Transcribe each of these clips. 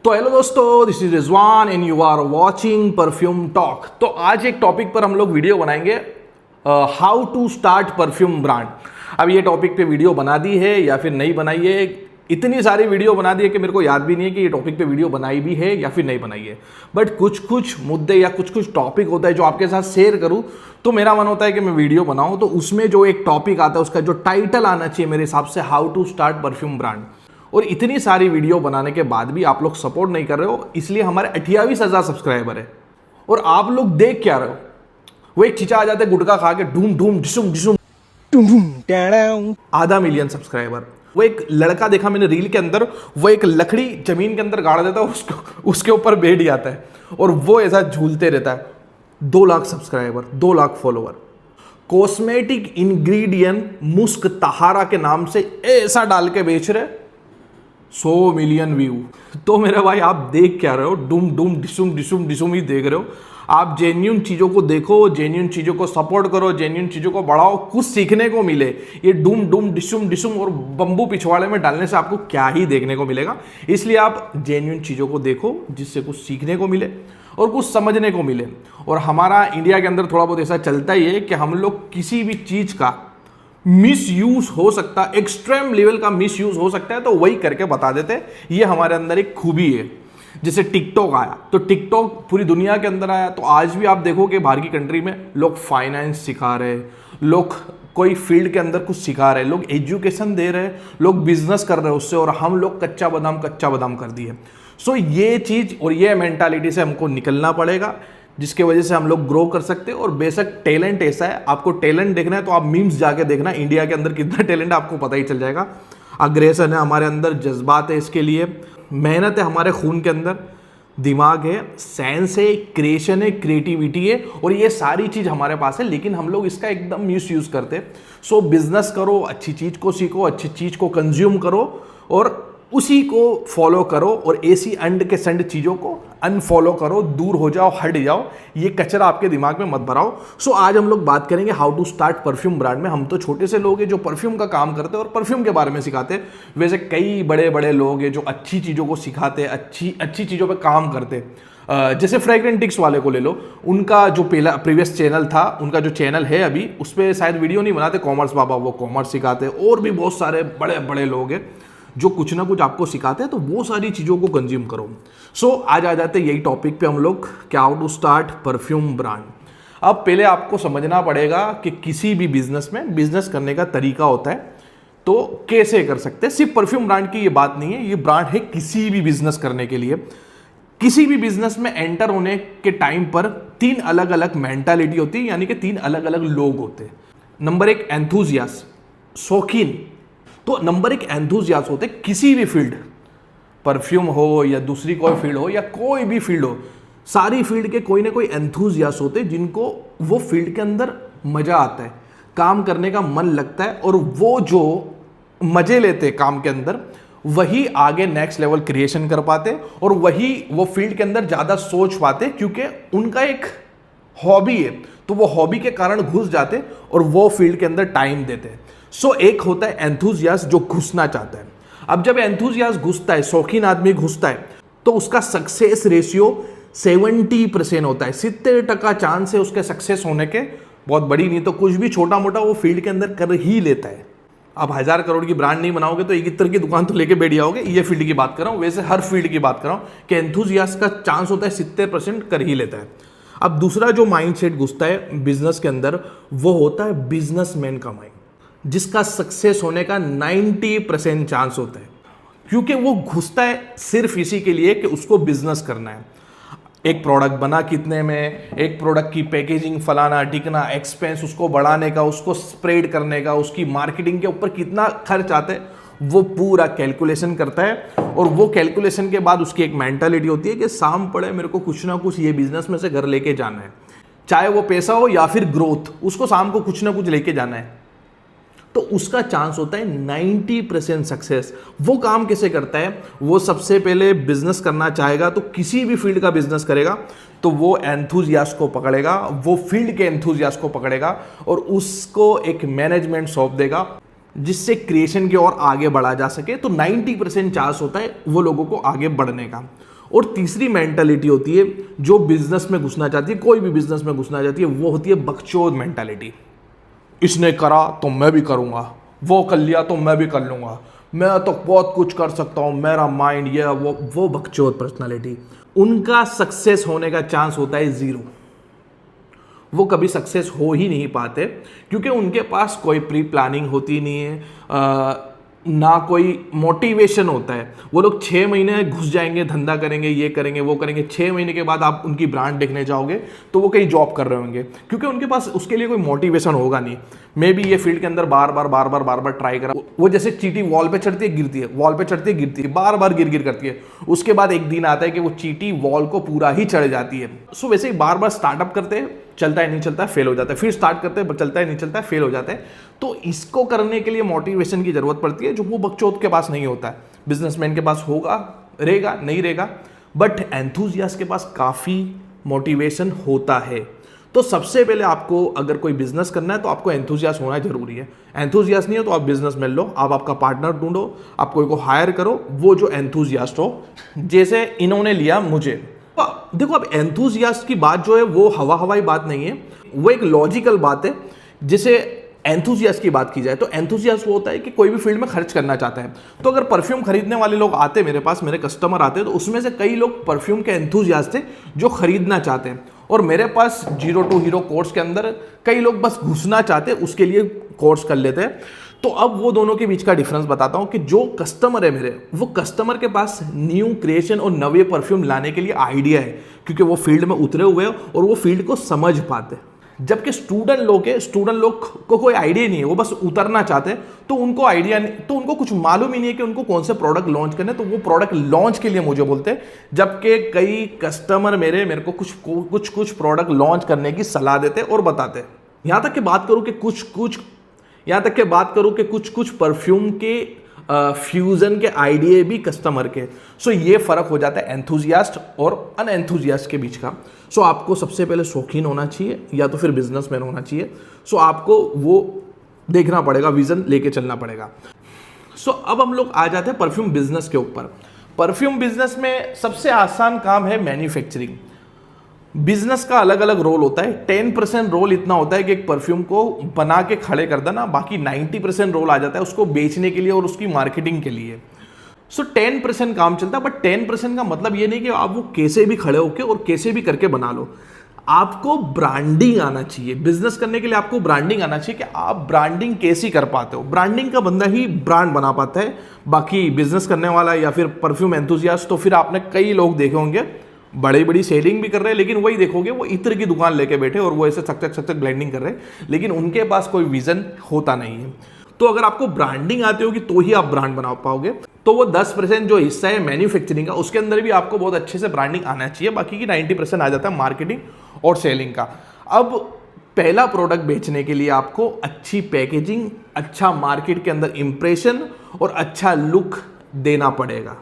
तो हेलो दोस्तों, this is Rizwan and you are watching perfume talk. तो आज एक टॉपिक पर हम लोग वीडियो बनाएंगे, how to start perfume brand. अब ये टॉपिक पे वीडियो बना दी है या फिर नहीं बनाई है, इतनी सारी वीडियो बना दी है कि मेरे को याद भी नहीं है कि ये टॉपिक पे वीडियो बनाई भी है या फिर नहीं बनाई है। बट कुछ कुछ मुद्दे या कुछ कुछ टॉपिक होता है जो आपके साथ शेयर करूं, तो मेरा मन होता है कि मैं वीडियो बनाऊं। तो उसमें जो एक टॉपिक आता है उसका जो टाइटल आना चाहिए मेरे हिसाब से, how to start perfume brand. और इतनी सारी वीडियो बनाने के बाद भी आप लोग सपोर्ट नहीं कर रहे हो, इसलिए हमारे 28,000 सब्सक्राइबर है और आप लोग देख क्या रहे हो। वो एक चीचा आ जाते गुटखा खा के ढूम ढूम डिशुम डिशुम, 500,000 सब्सक्राइबर। वो एक लड़का देखा मैंने रील के अंदर, वो एक लकड़ी जमीन के अंदर गाड़ देता है, उसके ऊपर बैठ जाता है और वो ऐसा झूलते रहता है। 2 lakh subscriber, 2 lakh follower. Cosmetic ingredient मुस्क तहारा के नाम से ऐसा डाल के बेच रहे, 100 मिलियन व्यू। तो मेरे भाई आप देख क्या रहे हो, डूम डूम डिशुम डिशुम डिशुम ही देख रहे हो। आप जेन्यून चीज़ों को देखो, जेन्यून चीज़ों को सपोर्ट करो, जेन्यून चीज़ों को बढ़ाओ, कुछ सीखने को मिले। ये डूम डूम डिशुम डिशुम और बम्बू पिछवाड़े में डालने से आपको क्या ही देखने को मिलेगा। इसलिए आप जेन्यून चीज़ों को देखो जिससे कुछ सीखने को मिले और कुछ समझने को मिले। और हमारा इंडिया के अंदर थोड़ा बहुत ऐसा चलता ही है कि हम लोग किसी भी चीज़ का मिस यूज हो सकता है, एक्सट्रीम लेवल का मिस यूज हो सकता है, तो वही करके बता देते हैं। ये हमारे अंदर एक खूबी है। जैसे टिकटॉक आया, तो टिकटॉक पूरी दुनिया के अंदर आया, तो आज भी आप देखो कि बाहर की कंट्री में लोग फाइनेंस सिखा रहे हैं, लोग कोई फील्ड के अंदर कुछ सिखा रहे हैं, लोग एजुकेशन दे रहे हैं, लोग बिजनेस कर रहे हैं उससे, और हम लोग कच्चा बादाम कर दिए। सो ये चीज़ और ये मेंटालिटी से हमको निकलना पड़ेगा, जिसके वजह से हम लोग ग्रो कर सकते हैं। और बेशक टैलेंट ऐसा है, आपको टैलेंट देखना है तो आप मीम्स जाके देखना, इंडिया के अंदर कितना टैलेंट है आपको पता ही चल जाएगा। अग्रेसन है हमारे अंदर, जज्बात है इसके लिए, मेहनत है हमारे खून के अंदर, दिमाग है, साइंस है, क्रिएशन है, क्रिएटिविटी है, और ये सारी चीज़ हमारे पास है, लेकिन हम लोग इसका एकदम मिस यूज़ करते हैं। सो बिजनेस करो, अच्छी चीज़ को सीखो, अच्छी चीज़ को कंज्यूम करो और उसी को फॉलो करो, और ऐसी अंड के संड चीज़ों को अनफॉलो करो, दूर हो जाओ, हट जाओ, ये कचरा आपके दिमाग में मत भराओ। सो आज हम लोग बात करेंगे how to start perfume brand में। हम तो छोटे से लोग हैं जो परफ्यूम का काम करते हैं और परफ्यूम के बारे में सिखाते हैं। वैसे कई बड़े बड़े लोग हैं जो अच्छी चीज़ों को सिखाते हैं, अच्छी चीज़ों पर काम करते हैं। जैसे फ्रेग्रेंटिक्स वाले को ले लो, उनका जो पहला प्रीवियस चैनल था, उनका जो चैनल है अभी, उस पर शायद वीडियो नहीं बनाते, कॉमर्स बाबा, वो कॉमर्स सिखाते हैं। और भी बहुत सारे बड़े बड़े लोग हैं जो कुछ ना कुछ आपको सिखाते हैं, तो वो सारी चीज़ों को कंज्यूम करो। सो आज आ जाते हैं यही टॉपिक पे हम लोग, क्या how to start perfume brand. अब पहले आपको समझना पड़ेगा कि किसी भी बिजनेस में बिजनेस करने का तरीका होता है, तो कैसे कर सकते हैं। सिर्फ परफ्यूम ब्रांड की ये बात नहीं है, ये ब्रांड है किसी भी बिजनेस करने के लिए। किसी भी बिजनेस में एंटर होने के टाइम पर 3 अलग अलग मेंटालिटी होती है, यानी कि 3 अलग अलग लोग होते हैं। नंबर 1 एंथुजियास्ट, शौकीन। तो नंबर 1 एंथुजियास्ट होते किसी भी फील्ड, परफ्यूम हो या दूसरी कोई फील्ड हो या कोई भी फील्ड हो, सारी फील्ड के कोई ना कोई एंथुजियास्ट होते जिनको वो फील्ड के अंदर मजा आता है, काम करने का मन लगता है, और वो जो मजे लेते हैं काम के अंदर, वही आगे नेक्स्ट लेवल क्रिएशन कर पाते, और वही वो फील्ड के अंदर ज़्यादा सोच पाते, क्योंकि उनका एक हॉबी है, तो वो हॉबी के कारण घुस जाते और वो फील्ड के अंदर टाइम देते हैं। सो एक होता है एंथुजियास्ट जो घुसना चाहता है। अब जब एंथुजियास्ट घुसता है, शौकीन आदमी घुसता है, तो उसका सक्सेस रेशियो 70% होता है। 70% चांस है उसके सक्सेस होने के, बहुत बड़ी नहीं तो कुछ भी छोटा मोटा वो फील्ड के अंदर कर ही लेता है। अब 1000 करोड़ की ब्रांड नहीं बनाओगे तो एक इत्र की दुकान तो लेके बैठ जाओगे, ये फील्ड की बात कर रहा हूँ। वैसे हर फील्ड की बात कर रहा हूँ कि एंथुजियास्ट का चांस होता है 70% कर ही लेता है। अब दूसरा जो माइंडसेट घुसता है बिजनेस के अंदर, वो होता है बिजनेसमैन का माइंड, जिसका सक्सेस होने का 90% चांस होता है, क्योंकि वो घुसता है सिर्फ इसी के लिए कि उसको बिजनेस करना है। एक प्रोडक्ट बना कितने में, एक प्रोडक्ट की पैकेजिंग फलाना ढिकना, एक्सपेंस उसको बढ़ाने का, उसको स्प्रेड करने का, उसकी मार्केटिंग के ऊपर कितना खर्च आता है, वो पूरा कैलकुलेशन करता है। और वो कैलकुलेशन के बाद उसकी एक मेंटालिटी होती है कि शाम पड़े मेरे को कुछ ना कुछ ये बिजनेस में से घर लेके जाना है, चाहे वो पैसा हो या फिर ग्रोथ, उसको शाम को कुछ ना कुछ लेके जाना है। तो उसका चांस होता है 90% सक्सेस। वो काम कैसे करता है, वो सबसे पहले बिजनेस करना चाहेगा, तो किसी भी फील्ड का बिजनेस करेगा तो वो एंथुजियास्ट को पकड़ेगा, वो फील्ड के एंथुजियास्ट को पकड़ेगा और उसको एक मैनेजमेंट सौंप देगा जिससे क्रिएशन की ओर आगे बढ़ा जा सके, तो 90% चांस होता है वो लोगों को आगे बढ़ने का। और तीसरी मेंटालिटी होती है जो बिजनेस में घुसना चाहती है, कोई भी बिजनेस में घुसना चाहती है, वो होती है बकचोद मेंटालिटी। इसने करा तो मैं भी करूंगा, वो कर लिया तो मैं भी कर लूंगा, मैं तो बहुत कुछ कर सकता हूं, मेरा माइंड ये वो बकचोद पर्सनालिटी। उनका सक्सेस होने का चांस होता है 0। वो कभी सक्सेस हो ही नहीं पाते क्योंकि उनके पास कोई प्री प्लानिंग होती नहीं है, ना कोई मोटिवेशन होता है। वो लोग 6 महीने घुस जाएंगे, धंधा करेंगे, ये करेंगे, वो करेंगे। 6 महीने के बाद आप उनकी ब्रांड देखने जाओगे तो वो कहीं जॉब कर रहे होंगे क्योंकि उनके पास उसके लिए कोई मोटिवेशन होगा नहीं। मे बी ये फील्ड के अंदर बार बार ट्राई करा। वो जैसे चींटी वॉल पे चढ़ती है गिरती है, वॉल पे चढ़ती है गिरती है, बार बार गिर करती है। उसके बाद एक दिन आता है कि वो चींटी वॉल को पूरा ही चढ़ जाती है। सो वैसे ही बार बार स्टार्टअप करते हैं, चलता है नहीं चलता है, फेल हो जाता है, फिर स्टार्ट करते हैं, चलता है नहीं चलता है, फेल हो जाता है। तो इसको करने के लिए मोटिवेशन की जरूरत पड़ती है जो वो बकचोद के पास नहीं होता है। बिजनेसमैन के पास होगा, रहेगा, नहीं रहेगा, बट एंथुजियास्ट के पास काफ़ी मोटिवेशन होता है। तो सबसे पहले आपको अगर कोई बिजनेस करना है तो आपको एंथुजियास्ट होना जरूरी है। एंथुजियास्ट नहीं हो तो आप बिजनेस में लो, आप आपका पार्टनर ढूंढो, आप कोई को हायर करो वो जो एंथुजियास्ट हो। जैसे इन्होंने लिया मुझे। देखो, अब एंथुजियास्ट की बात जो है वो हवाई बात नहीं है, वो एक लॉजिकल बात है। जैसे एंथुजियास्ट की बात की जाए तो एंथुजियास्ट वो होता है कि कोई भी फील्ड में खर्च करना चाहता है। तो अगर परफ्यूम खरीदने वाले लोग आते मेरे पास, मेरे कस्टमर आते, तो उसमें से कई लोग परफ्यूम के एंथुजियास्ट थे जो खरीदना चाहते हैं। और मेरे पास 0 to हीरो कोर्स के अंदर कई लोग बस घुसना चाहते, उसके लिए कोर्स कर लेते हैं। तो अब वो दोनों के बीच का डिफरेंस बताता हूं कि जो कस्टमर है मेरे, वो कस्टमर के पास न्यू क्रिएशन और नवे परफ्यूम लाने के लिए आइडिया है क्योंकि वो फील्ड में उतरे हुए हैं और वो फील्ड को समझ पाते हैं। जबकि स्टूडेंट लोग को कोई आइडिया नहीं है, वो बस उतरना चाहते हैं। तो उनको आइडिया नहीं, तो उनको कुछ मालूम ही नहीं है कि उनको कौन से प्रोडक्ट लॉन्च करने, तो वो प्रोडक्ट लॉन्च के लिए मुझे बोलते हैं। जबकि कई कस्टमर मेरे को कुछ प्रोडक्ट लॉन्च करने की सलाह देते और बताते। यहां तक कि बात करूं कि कुछ परफ्यूम के फ्यूजन के आइडिया भी कस्टमर के। सो ये फर्क हो जाता है एंथुजियास्ट और अनएंथुजियास्ट के बीच का। सो आपको सबसे पहले शौकीन होना चाहिए या तो फिर बिजनेसमैन होना चाहिए। सो आपको वो देखना पड़ेगा, विजन लेके चलना पड़ेगा। सो अब हम लोग आ जाते हैं परफ्यूम बिजनेस के ऊपर। परफ्यूम बिजनेस में सबसे आसान काम है मैन्युफैक्चरिंग। बिजनेस का अलग अलग रोल होता है। 10% रोल इतना होता है कि एक परफ्यूम को बना के खड़े कर देना, बाकी 90% रोल आ जाता है उसको बेचने के लिए और उसकी मार्केटिंग के लिए। सो 10% काम चलता है, बट 10% का मतलब ये नहीं कि आप वो कैसे भी खड़े होके और कैसे भी करके बना लो। आपको ब्रांडिंग आना चाहिए। बिजनेस करने के लिए आपको ब्रांडिंग आना चाहिए कि आप ब्रांडिंग कैसी कर पाते हो। ब्रांडिंग का बंदा ही ब्रांड बना पाता है। बाकी बिजनेस करने वाला या फिर परफ्यूम एंथुजियास्ट, तो फिर आपने कई लोग देखे होंगे बड़ी सेलिंग भी कर रहे हैं, लेकिन वही देखोगे वो इत्र की दुकान लेके बैठे और वो ऐसे चक ब्लेंडिंग कर रहे हैं, लेकिन उनके पास कोई विजन होता नहीं है। तो अगर आपको ब्रांडिंग आती होगी तो ही आप ब्रांड बना पाओगे। तो वो 10% जो हिस्सा है मैन्युफैक्चरिंग का, उसके अंदर भी आपको बहुत अच्छे से ब्रांडिंग आना चाहिए। बाकी की 90% आ जाता है मार्केटिंग और सेलिंग का। अब पहला प्रोडक्ट बेचने के लिए आपको अच्छी पैकेजिंग, अच्छा मार्केट के अंदर इंप्रेशन और अच्छा लुक देना पड़ेगा,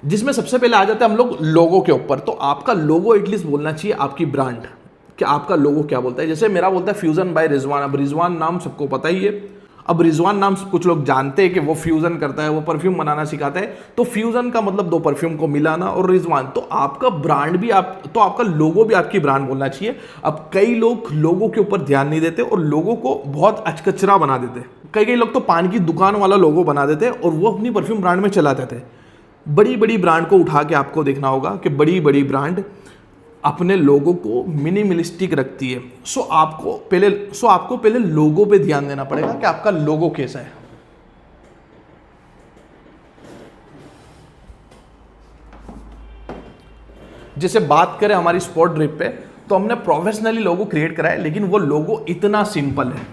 जिसमें सबसे पहले आ जाता है हम लोग लोगो के ऊपर। तो आपका लोगो एटलीस्ट बोलना चाहिए आपकी ब्रांड, कि आपका लोगो क्या बोलता है। जैसे मेरा बोलता है फ्यूजन बाय रिजवान। अब रिजवान नाम सबको पता ही है। अब रिजवान नाम कुछ लोग जानते हैं कि वो फ्यूजन करता है, वो परफ्यूम बनाना सिखाता है। तो फ्यूजन का मतलब 2 परफ्यूम को मिलाना, और रिजवान। तो आपका ब्रांड भी तो आपका लोगो भी आपकी ब्रांड बोलना चाहिए। अब कई लोग लोगों के ऊपर ध्यान नहीं देते और लोगों को बहुत अचकचरा बना देते। कई लोग तो पान की दुकान वाला लोगो बना देते और वो अपनी परफ्यूम ब्रांड में चलाते थे। बड़ी ब्रांड को उठा के आपको देखना होगा कि बड़ी ब्रांड अपने लोगो को मिनिमलिस्टिक रखती है। सो आपको पहले लोगो पे ध्यान देना पड़ेगा कि आपका लोगो कैसा है। जैसे बात करें हमारी स्पॉट ड्रिप पे, तो हमने प्रोफेशनली लोगो क्रिएट करा है, लेकिन वो लोगो इतना सिंपल है।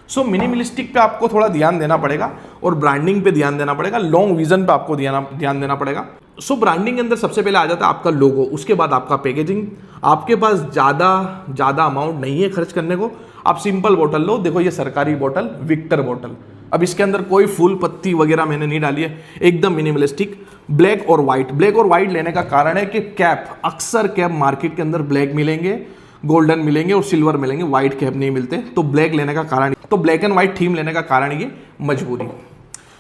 सो मिनिमलिस्टिक पे आपको थोड़ा ध्यान देना पड़ेगा और ब्रांडिंग पे ध्यान देना पड़ेगा। लॉन्ग विजन पे आपको ध्यान देना पड़ेगा। सो ब्रांडिंग के अंदर सबसे पहले आ जाता है आपका लोगो, उसके बाद आपका पैकेजिंग। आपके पास ज़्यादा अमाउंट नहीं है खर्च करने को, आप सिंपल बोतल लो। देखो ये सरकारी बोतल, विक्टर बोतल। अब इसके अंदर कोई फूल पत्ती वगैरह मैंने नहीं डाली है, एकदम मिनिमलिस्टिक। ब्लैक और वाइट लेने का कारण है कि अक्सर कैप मार्केट के अंदर ब्लैक मिलेंगे, गोल्डन मिलेंगे और सिल्वर मिलेंगे, व्हाइट कैप नहीं मिलते। तो ब्लैक लेने का कारण, तो ब्लैक एंड व्हाइट थीम लेने का कारण ये मजबूरी।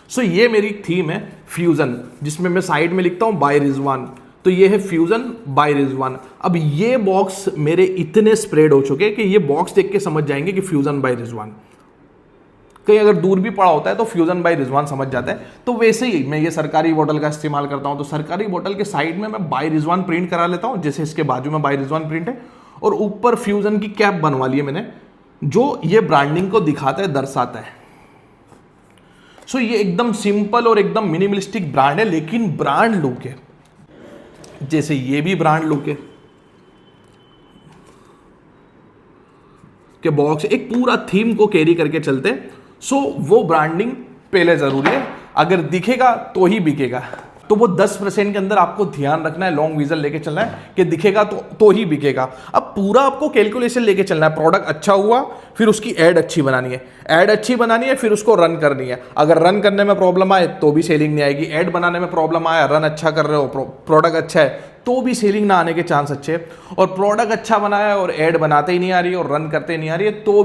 सो ये मेरी थीम है फ्यूजन, जिसमें मैं साइड में लिखता हूं बाय रिजवान। तो ये है फ्यूजन बाय रिजवान। अब ये बॉक्स मेरे इतने स्प्रेड हो चुके कि ये बॉक्स देख के समझ जाएंगे कि फ्यूजन बाय रिजवान। कहीं अगर दूर भी पड़ा होता है तो फ्यूजन बाय रिजवान समझ जाता है। तो वैसे ही मैं ये सरकारी बोतल का इस्तेमाल करता हूं, तो सरकारी बोतल के साइड में मैं बाय रिजवान प्रिंट करा लेता हूं, जैसे इसके बाजू में बाय रिजवान प्रिंट है, और ऊपर फ्यूजन की कैप बनवा ली है मैंने, जो ये ब्रांडिंग को दिखाता है, दर्शाता है। सो ये एकदम सिंपल और एकदम मिनिमलिस्टिक ब्रांड है, लेकिन ब्रांड लुक है। जैसे ये भी ब्रांड लुक है कि बॉक्स एक पूरा थीम को कैरी करके चलते हैं। सो वो ब्रांडिंग पहले जरूरी है, अगर दिखेगा तो ही बिकेगा। तो वो 10% के अंदर आपको ध्यान रखना है, लॉन्ग विजन लेके चलना है कि दिखेगा तो ही बिकेगा। अब पूरा आपको कैलकुलेशन लेके चलना है। प्रोडक्ट अच्छा हुआ, फिर उसकी एड अच्छी बनानी है, एड अच्छी बनानी है, फिर उसको रन करनी है। अगर रन करने में प्रॉब्लम आए तो भी सेलिंग नहीं आएगी। एड बनाने में प्रॉब्लम आया, रन अच्छा कर रहे हो, प्रोडक्ट अच्छा है, तो भी सेलिंग ना आने के चांस अच्छे हैं। और प्रोडक्ट अच्छा बनाया और एड बनाते ही नहीं आ रही है और रन करते नहीं आ रही है, तो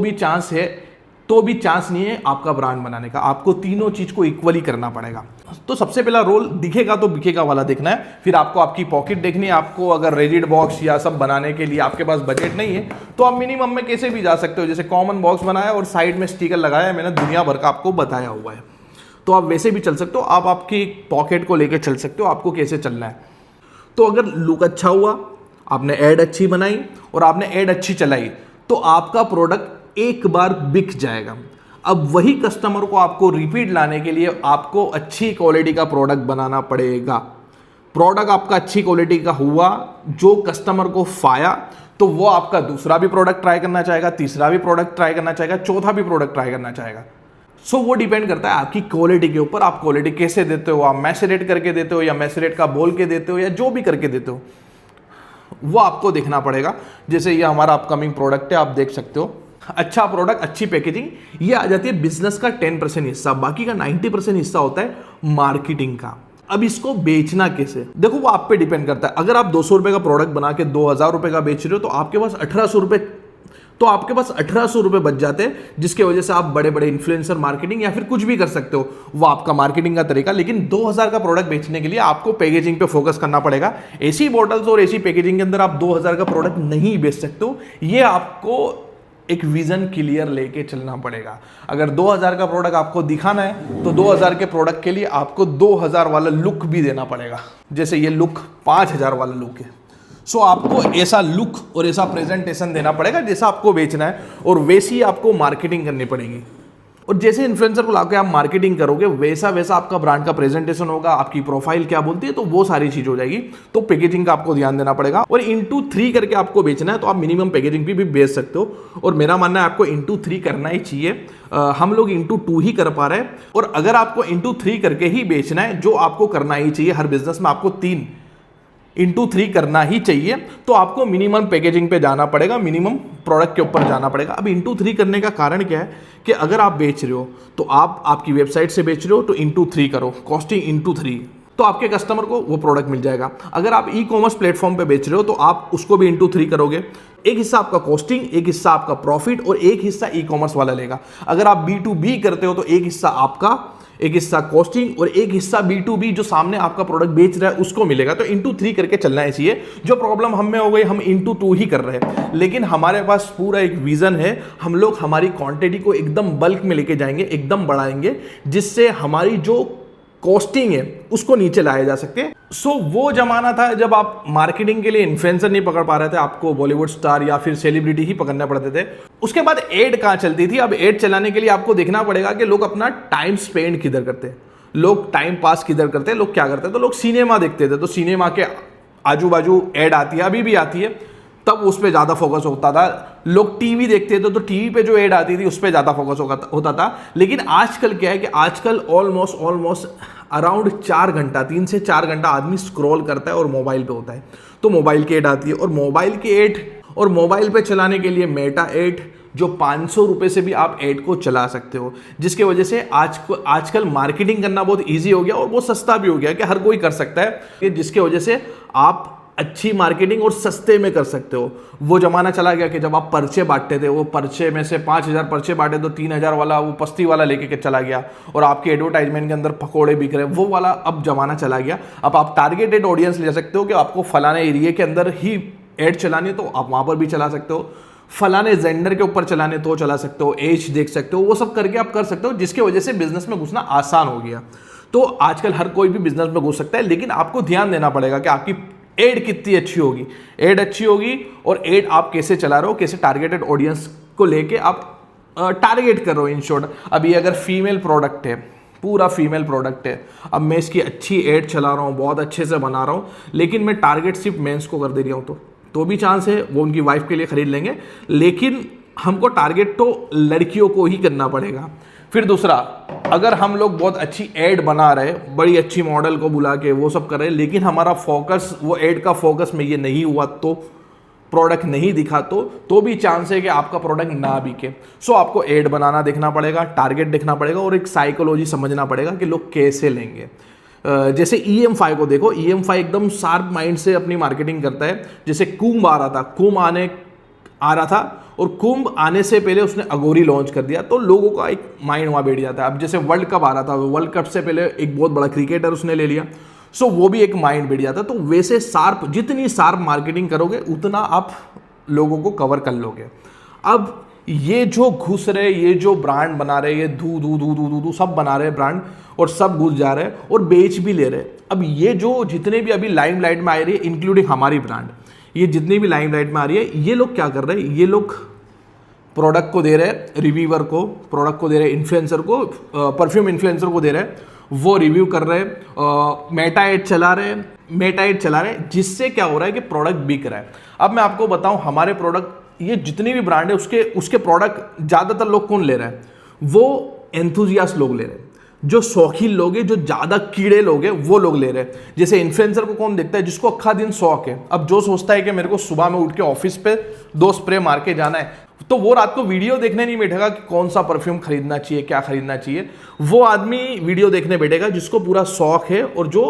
भी चांस नहीं है आपका ब्रांड बनाने का। आपको तीनों चीज को इक्वली करना पड़ेगा। तो सबसे पहला रोल दिखेगा तो बिकेगा वाला देखना है, फिर आपको आपकी पॉकेट देखनी है। आपको अगर रिजिड बॉक्स या सब बनाने के लिए आपके पास बजट नहीं है, तो आप मिनिमम में कैसे भी जा सकते हो। जैसे कॉमन बॉक्स बनाया और साइड में स्टिकर लगाया है, मैंने दुनिया भर का आपको बताया हुआ है, तो आप वैसे भी चल सकते हो। आप आपकी पॉकेट को लेकर चल सकते हो, आपको कैसे चलना है। तो अगर लुक अच्छा हुआ, आपने एड अच्छी बनाई और आपने एड अच्छी चलाई, तो आपका प्रोडक्ट एक बार बिक जाएगा। अब वही कस्टमर को आपको रिपीट लाने के लिए आपको अच्छी क्वालिटी का प्रोडक्ट बनाना पड़ेगा। प्रोडक्ट आपका अच्छी क्वालिटी का हुआ, जो कस्टमर को फाया, तो वो आपका दूसरा भी प्रोडक्ट ट्राई करना चाहेगा, तीसरा भी प्रोडक्ट ट्राई करना चाहेगा, चौथा भी प्रोडक्ट ट्राई करना चाहेगा। सो वो डिपेंड करता है आपकी क्वालिटी के ऊपर। आप क्वालिटी कैसे देते हो, आप मैसेरेट करके देते हो या मैसेरेट का बोल के देते हो या जो भी करके देते हो, वो आपको देखना पड़ेगा। जैसे ये हमारा अपकमिंग प्रोडक्ट है, आप देख सकते हो, अच्छा प्रोडक्ट, अच्छी पैकेजिंग, ये आ जाती है बिजनेस का 10% हिस्सा। बाकी का 90% हिस्सा होता है मार्केटिंग का। अब इसको बेचना कैसे, देखो वो आप पे डिपेंड करता है। अगर आप 200 रुपए का प्रोडक्ट बना के 2000 रुपए का बेच रहे हो, तो आपके पास 1800 रुपए बच जाते हैं, जिसके वजह से आप बड़े बड़े इन्फ्लुएंसर मार्केटिंग या फिर कुछ भी कर सकते हो। वो आपका मार्केटिंग का तरीका। लेकिन 2000 का प्रोडक्ट बेचने के लिए आपको पैकेजिंग पे फोकस करना पड़ेगा। ऐसी बॉटल्स और ऐसी पैकेजिंग के अंदर आप 2000 का प्रोडक्ट नहीं बेच सकते हो। ये आपको एक विजन क्लियर लेके चलना पड़ेगा। अगर 2000 का प्रोडक्ट आपको दिखाना है, तो 2000 के प्रोडक्ट के लिए आपको 2000 वाला लुक भी देना पड़ेगा। जैसे ये लुक 5000 वाला लुक है, सो आपको ऐसा लुक और ऐसा प्रेजेंटेशन देना पड़ेगा जैसा आपको बेचना है, और वैसी आपको मार्केटिंग करनी पड़ेगी। और जैसे इन्फ्लुएंसर को लाके आप मार्केटिंग करोगे, वैसा वैसा आपका ब्रांड का प्रेजेंटेशन होगा, आपकी प्रोफाइल क्या बोलती है, तो वो सारी चीज हो जाएगी। तो पैकेजिंग का आपको ध्यान देना पड़ेगा। और इंटू 3 करके आपको बेचना है, तो आप मिनिमम पैकेजिंग भी बेच सकते हो। और मेरा मानना है आपको इंटू 3 करना ही चाहिए। हम लोग इंटू 2 ही कर पा रहे हैं। और अगर आपको इंटू 3 करके ही बेचना है, जो आपको करना ही चाहिए, हर बिजनेस में आपको 3 इंटू 3 करना ही चाहिए, तो आपको मिनिमम पैकेजिंग पे जाना पड़ेगा, मिनिमम प्रोडक्ट के ऊपर जाना पड़ेगा। अब इंटू 3 करने का कारण क्या है कि अगर आप बेच रहे हो, तो आप आपकी वेबसाइट से बेच रहे हो, तो इंटू 3 करो, कॉस्टिंग इंटू 3, तो आपके कस्टमर को वो प्रोडक्ट मिल जाएगा। अगर आप ई कॉमर्स प्लेटफॉर्म पे बेच रहे हो, तो आप उसको भी इंटू 3 करोगे। एक हिस्सा आपका कॉस्टिंग, एक हिस्सा आपका प्रॉफिट और एक हिस्सा ई कॉमर्स वाला लेगा। अगर आप B2B करते हो, तो एक हिस्सा आपका, एक हिस्सा कॉस्टिंग और एक हिस्सा B2B जो सामने आपका प्रोडक्ट बेच रहा है उसको मिलेगा। तो इंटू 3 करके चलना है चाहिए। जो प्रॉब्लम हम में हो गई, हम इंटू 2 ही कर रहे हैं, लेकिन हमारे पास पूरा एक विजन है। हम लोग हमारी क्वांटिटी को एकदम बल्क में लेके जाएंगे, एकदम बढ़ाएंगे, जिससे हमारी जो कॉस्टिंग है उसको नीचे लाया जा सके। सो वो जमाना था जब आप मार्केटिंग के लिए इन्फ्लुएंसर नहीं पकड़ पा रहे थे, आपको बॉलीवुड स्टार या फिर सेलिब्रिटी ही पकड़ने पड़ते थे। उसके बाद एड कहाँ चलती थी। अब एड चलाने के लिए आपको देखना पड़ेगा कि लोग अपना टाइम स्पेंड किधर करते हैं, लोग टाइम पास किधर करते हैं, लोग क्या करते हैं। तो लोग सिनेमा देखते थे, तो सिनेमा के आजू बाजू एड आती है, अभी भी आती है, तब उस पर ज़्यादा फोकस होता था। लोग टीवी देखते थे, तो टीवी पे जो एड आती थी उस पर ज़्यादा फोकस होता था। लेकिन आजकल क्या है कि आजकल ऑलमोस्ट अराउंड 4 घंटा, 3 से 4 घंटा आदमी स्क्रॉल करता है और मोबाइल पे होता है। तो मोबाइल की एड आती है, और मोबाइल की एड, और मोबाइल पे चलाने के लिए मेटा एड, जो 500 रुपये से भी आप एड को चला सकते हो, जिसके वजह से आजकल मार्केटिंग करना बहुत ईजी हो गया और बहुत सस्ता भी हो गया कि हर कोई कर सकता है, जिसके वजह से आप अच्छी मार्केटिंग और सस्ते में कर सकते हो। वो जमाना चला गया कि जब आप पर्चे बांटते थे, वो पर्चे में से 5,000 पर्चे बांटे तो 3,000 वाला वो पस्ती वाला लेके के चला गया और आपके एडवर्टाइजमेंट के अंदर पकोड़े बिक रहे, वो वाला अब जमाना चला गया। अब आप टारगेटेड ऑडियंस ले सकते हो कि आपको फलाने एरिया के अंदर ही एड चलानी है तो आप वहां पर भी चला सकते हो, फलाने जेंडर के ऊपर चलाने तो चला सकते हो, एज देख सकते हो, वो सब करके आप कर सकते हो, जिसकी वजह से बिजनेस में घुसना आसान हो गया। तो आजकल हर कोई भी बिजनेस में घुस सकता है, लेकिन आपको ध्यान देना पड़ेगा कि आपकी एड कितनी अच्छी होगी। एड अच्छी होगी और एड आप कैसे चला रहे हो, कैसे टारगेटेड ऑडियंस को लेके आप टारगेट कर रहे हो। इन शॉर्ट, अभी अगर फीमेल प्रोडक्ट है, पूरा फीमेल प्रोडक्ट है, अब मैं इसकी अच्छी एड चला रहा हूँ, बहुत अच्छे से बना रहा हूँ, लेकिन मैं टारगेट सिर्फ मेंस को कर दे रहा हूँ, तो भी चांस है वो उनकी वाइफ के लिए खरीद लेंगे, लेकिन हमको टारगेट तो लड़कियों को ही करना पड़ेगा। फिर दूसरा, अगर हम लोग बहुत अच्छी एड बना रहे, बड़ी अच्छी मॉडल को बुला के वो सब कर रहे हैं, लेकिन हमारा फोकस वो एड का फोकस में ये नहीं हुआ, तो प्रोडक्ट नहीं दिखा, तो भी चांस है कि आपका प्रोडक्ट ना बिके। सो आपको एड बनाना देखना पड़ेगा, टारगेट देखना पड़ेगा और एक साइकोलॉजी समझना पड़ेगा कि लोग कैसे लेंगे। जैसे EM5 को देखो, EM5 एकदम शार्प माइंड से अपनी मार्केटिंग करता है। जैसे कुंभ आ रहा था, आ रहा था और कुंभ आने से पहले उसने अगोरी लॉन्च कर दिया, तो लोगों का एक माइंड वहाँ बैठ जाता है। अब जैसे वर्ल्ड कप आ रहा था, वर्ल्ड कप से पहले एक बहुत बड़ा क्रिकेटर उसने ले लिया, सो वो भी एक माइंड बैठ जाता है। तो वैसे शार्प, जितनी शार्प मार्केटिंग करोगे उतना आप लोगों को कवर कर लोगे। अब ये जो घुस रहे, ये जो ब्रांड बना रहे, ये धू सब बना रहे ब्रांड और सब घुस जा रहे हैं और बेच भी ले रहे। अब ये जो जितने भी अभी लाइमलाइट में आ रही है, इंक्लूडिंग हमारी ब्रांड, ये जितनी भी लाइमलाइट में आ रही है, ये लोग क्या कर रहे हैं, ये लोग प्रोडक्ट को दे रहे हैं रिव्यूअर को, प्रोडक्ट को दे रहे हैं इन्फ्लुएंसर को, परफ्यूम इन्फ्लुएंसर को दे रहे हैं, वो रिव्यू कर रहे हैं, मेटा एड चला रहे हैं, जिससे क्या हो रहा है कि प्रोडक्ट बिक रहा है। अब मैं आपको बताऊं, हमारे प्रोडक्ट, ये जितनी भी ब्रांड है उसके प्रोडक्ट ज़्यादातर लोग कौन ले रहा है, वो एंथुजियास्ट लोग ले रहे हैं, जो शौकीन लोग हैं, जो ज़्यादा कीड़े लोग हैं, वो लोग ले रहे हैं। जैसे इन्फ्लुएंसर को कौन देखता है, जिसको अक्खा दिन शौक है। अब जो सोचता है कि मेरे को सुबह में उठ के ऑफिस पे 2 स्प्रे मार के जाना है, तो वो रात को वीडियो देखने नहीं बैठेगा कि कौन सा परफ्यूम खरीदना चाहिए, क्या खरीदना चाहिए। वो आदमी वीडियो देखने बैठेगा जिसको पूरा शौक है और जो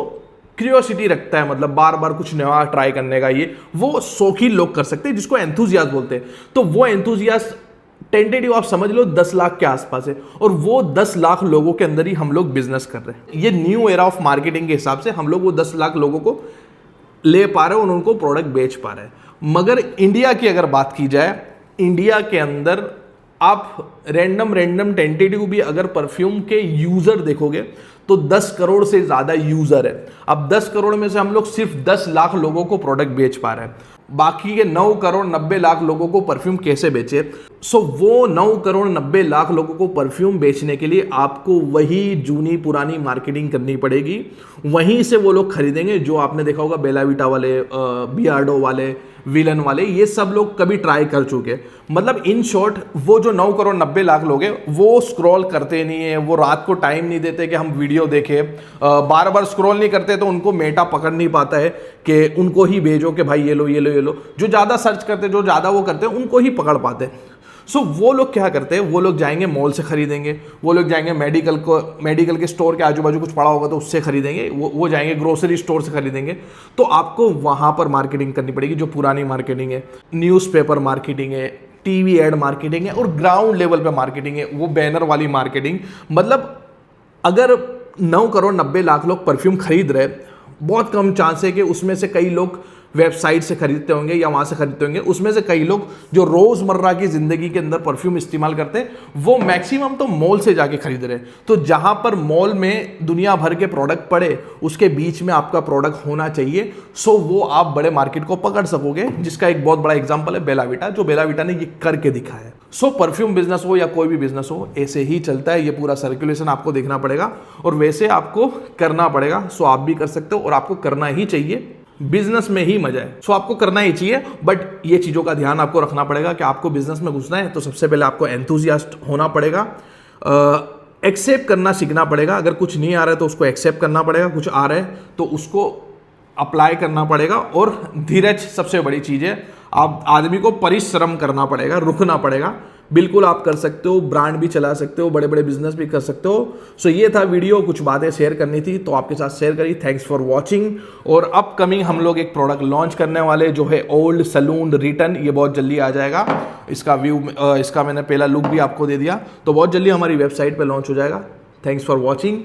क्यूरियोसिटी रखता है, मतलब बार बार कुछ नया ट्राई करने का। ये वो शौकीन लोग कर सकते हैं, जिसको एंथुजियास्ट बोलते हैं। तो वो एंथुजियास्ट टेंटेटिव आप समझ लो 10 लाख के आसपास है, और वो 10 लाख लोगों के अंदर ही हम लोग बिजनेस कर रहे हैं। ये न्यू एरा ऑफ मार्केटिंग के हिसाब से हम लोग वो 10 लाख लोगों को ले पा रहे हैं और उनको प्रोडक्ट बेच पा रहे हैं। मगर इंडिया की अगर बात की जाए, इंडिया के अंदर आप रैंडम टेंटेटिव भी अगर परफ्यूम के यूजर देखोगे तो 10 करोड़ से ज्यादा यूजर है। अब 10 करोड़ में से हम लोग सिर्फ 10 लाख लोगों को प्रोडक्ट बेच पा रहे हैं, बाकी के 9 करोड़ 90 लाख लोगों को परफ्यूम कैसे बेचे। सो वो 9 करोड़ 90 लाख लोगों को परफ्यूम बेचने के लिए आपको वही जूनी पुरानी मार्केटिंग करनी पड़ेगी। वहीं से वो लोग खरीदेंगे जो आपने देखा होगा बेला विटा वाले, बियर्डो वाले, विलन वाले, ये सब लोग कभी ट्राई कर चुके। मतलब इन शॉर्ट, वो जो 9 करोड़ 90 लाख लोग हैं वो स्क्रॉल करते नहीं है, वो रात को टाइम नहीं देते कि हम वीडियो देखें, बार बार स्क्रॉल नहीं करते, तो उनको मेटा पकड़ नहीं पाता है कि उनको ही भेजो कि भाई ये लो ये लो ये लो। जो ज़्यादा सर्च करते, जो ज़्यादा वो करते हैं, उनको ही पकड़ पाते हैं। सो वो लोग क्या करते हैं, वो लोग जाएंगे मॉल से खरीदेंगे, वो लोग जाएंगे मेडिकल के स्टोर के आजू बाजू कुछ पड़ा होगा तो उससे खरीदेंगे, वो जाएंगे ग्रोसरी स्टोर से खरीदेंगे। तो आपको वहाँ पर मार्केटिंग करनी पड़ेगी, जो पुरानी मार्केटिंग है, न्यूज़पेपर मार्केटिंग है, टीवी एड मार्केटिंग है, और ग्राउंड लेवल पे मार्केटिंग है, वो बैनर वाली मार्केटिंग। मतलब अगर 9 करोड़ 90 लाख लोग परफ्यूम खरीद रहे, बहुत कम चांस है कि उसमें से कई लोग वेबसाइट से खरीदते होंगे या वहाँ से खरीदते होंगे। उसमें से कई लोग जो रोज़मर्रा की ज़िंदगी के अंदर परफ्यूम इस्तेमाल करते हैं, वो मैक्सिमम तो मॉल से जाके खरीद रहे हैं। तो जहाँ पर मॉल में दुनिया भर के प्रोडक्ट पड़े, उसके बीच में आपका प्रोडक्ट होना चाहिए। सो वो आप बड़े मार्केट को पकड़ सकोगे, जिसका एक बहुत बड़ा एग्जाम्पल है बेला विटा, जो बेला विटा ने ये करके दिखाया है। सो परफ्यूम बिजनेस हो या कोई भी बिजनेस हो, ऐसे ही चलता है। ये पूरा सर्कुलेशन आपको देखना पड़ेगा और वैसे आपको करना पड़ेगा। सो आप भी कर सकते हो और आपको करना ही चाहिए, बिजनेस में ही मजा है। सो आपको करना ही चाहिए, बट ये चीज़ों का ध्यान आपको रखना पड़ेगा कि आपको बिजनेस में घुसना है तो सबसे पहले आपको एंथुजियास्ट होना पड़ेगा, एक्सेप्ट करना सीखना पड़ेगा। अगर कुछ नहीं आ रहा है तो उसको एक्सेप्ट करना पड़ेगा, कुछ आ रहा है तो उसको अप्लाई करना पड़ेगा, और धीरज सबसे बड़ी चीज़ है। आप आदमी को परिश्रम करना पड़ेगा, रुकना पड़ेगा। बिल्कुल आप कर सकते हो, ब्रांड भी चला सकते हो, बड़े बड़े बिजनेस भी कर सकते हो। सो ये था वीडियो, कुछ बातें शेयर करनी थी तो आपके साथ शेयर करी। Thanks for watching. और अपकमिंग हम लोग एक प्रोडक्ट लॉन्च करने वाले जो है ओल्ड सलून रिटर्न, ये बहुत जल्दी आ जाएगा। इसका इसका मैंने पहला लुक भी आपको दे दिया, तो बहुत जल्दी हमारी वेबसाइट पर लॉन्च हो जाएगा। Thanks for watching.